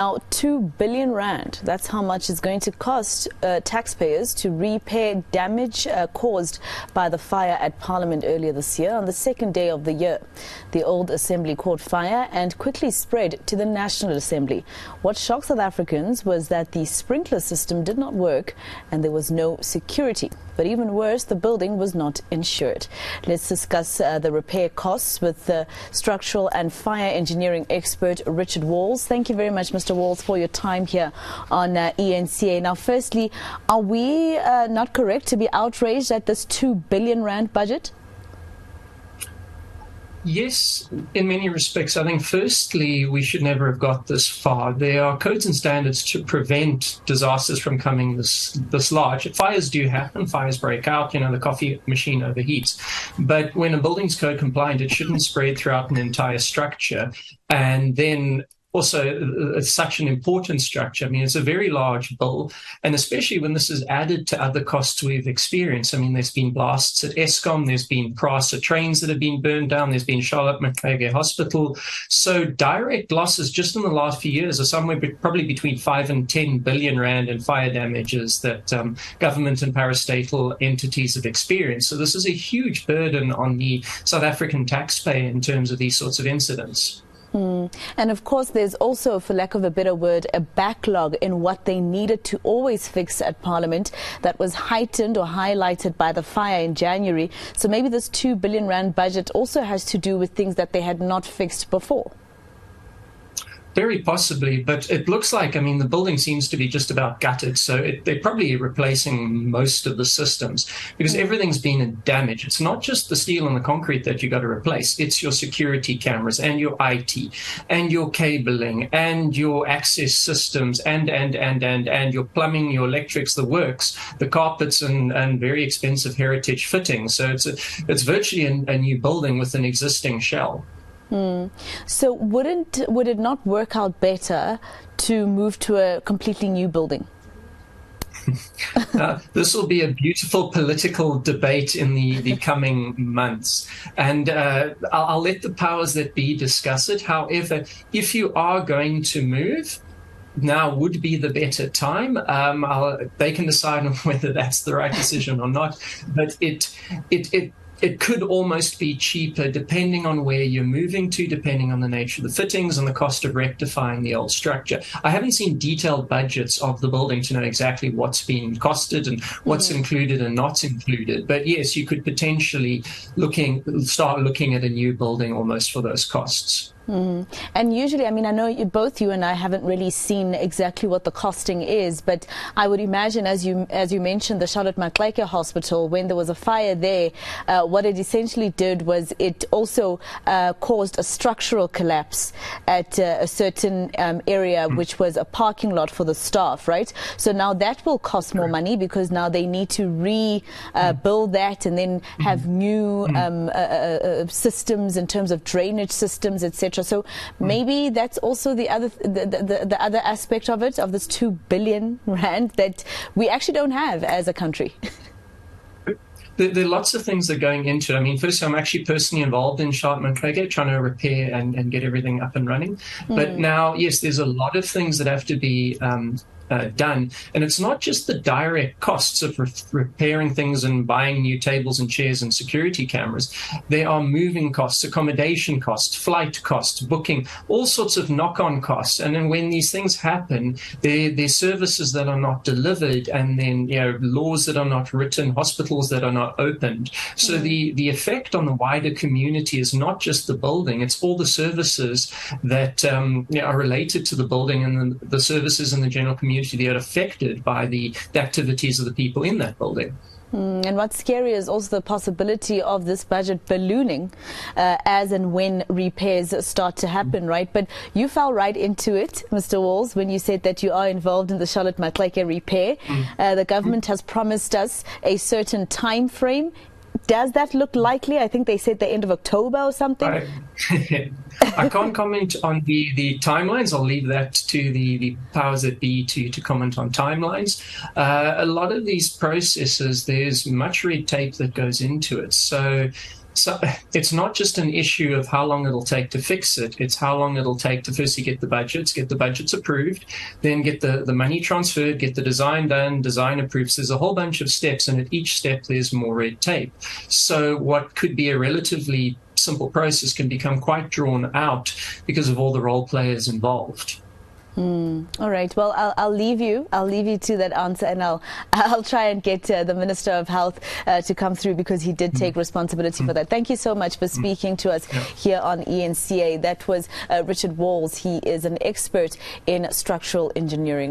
Now, 2 billion rand, that's how much it's going to cost taxpayers to repair damage caused by the fire at Parliament earlier this year. On the second day of the year, the old Assembly caught fire and quickly spread to the National Assembly. What shocked South Africans was that the sprinkler system did not work and there was no security. But even worse, the building was not insured. Let's discuss the repair costs with the structural and fire engineering expert Richard Walls. Thank you very much, Mr. Walls, for your time here on eNCA. Now, firstly, are we not correct to be outraged at this 2 billion rand budget? Yes, in many respects. I think firstly, we should never have got this far. There are codes and standards to prevent disasters from coming this large. Fires do happen, fires break out, the coffee machine overheats. But when a building's code compliant, it shouldn't spread throughout an entire structure. And then also, it's such an important structure. I mean, it's a very large bill, and especially when this is added to other costs we've experienced. I mean, there's been blasts at Eskom, there's been Prasa trains that have been burned down, there's been Charlotte Maxege Hospital. So direct losses just in the last few years are somewhere probably between 5 and 10 billion rand in fire damages that government and parastatal entities have experienced. So this is a huge burden on the South African taxpayer in terms of these sorts of incidents. And of course, there's also, for lack of a better word, a backlog in what they needed to always fix at Parliament that was heightened or highlighted by the fire in January. So maybe this 2 billion rand budget also has to do with things that they had not fixed before. Very possibly, but it looks like, the building seems to be just about gutted, so they're probably replacing most of the systems because everything's been damaged. It's not just the steel and the concrete that you got to replace, it's your security cameras and your IT and your cabling and your access systems and your plumbing, your electrics, the works, the carpets and very expensive heritage fittings. So it's virtually a new building with an existing shell. So would it not work out better to move to a completely new building? This will be a beautiful political debate in the coming months, and I'll let the powers that be discuss it. However, if you are going to move, now would be the better time. They can decide on whether that's the right decision or not, but it could almost be cheaper depending on where you're moving to, depending on the nature of the fittings and the cost of rectifying the old structure. I haven't seen detailed budgets of the building to know exactly what's been costed and what's included and not included. But yes, you could potentially start looking at a new building almost for those costs. And usually, I know both you and I haven't really seen exactly what the costing is, but I would imagine, as you mentioned, the Charlotte Maxege Hospital, when there was a fire there, what it essentially did was it also caused a structural collapse at a certain area, which was a parking lot for the staff, right? So now that will cost more money because now they need to rebuild that and then have new systems in terms of drainage systems, etc. So maybe that's also the other aspect of it, of this 2 billion rand that we actually don't have as a country. There are lots of things that are going into it. First, I'm actually personally involved in Charlotte Maxege, trying to repair and get everything up and running. But now, yes, there's a lot of things that have to be done. And it's not just the direct costs of repairing things and buying new tables and chairs and security cameras. There are moving costs, accommodation costs, flight costs, booking, all sorts of knock-on costs. And then when these things happen, there's services that are not delivered, and then laws that are not written, hospitals that are not opened. So the effect on the wider community is not just the building, it's all the services that are related to the building and the services in the general community that are affected by the activities of the people in that building. And what's scary is also the possibility of this budget ballooning as and when repairs start to happen, right? But you fell right into it, Mr. Walls, when you said that you are involved in the Charlotte Maxege repair. The government has promised us a certain time frame. Does that look likely? I think they said the end of October or something. I can't comment on the timelines. I'll leave that to the powers that be to comment on timelines. A lot of these processes, there's much red tape that goes into it. So So it's not just an issue of how long it'll take to fix it. It's how long it'll take to firstly get the budgets approved, then get the money transferred, get the design done, design approved. So there's a whole bunch of steps, and at each step there's more red tape. So what could be a relatively simple process can become quite drawn out because of all the role players involved. All right. Well, I'll leave you. I'll leave you to that answer, and I'll try and get the Minister of Health to come through, because he did take responsibility for that. Thank you so much for speaking to us here on eNCA. That was Richard Walls. He is an expert in structural engineering.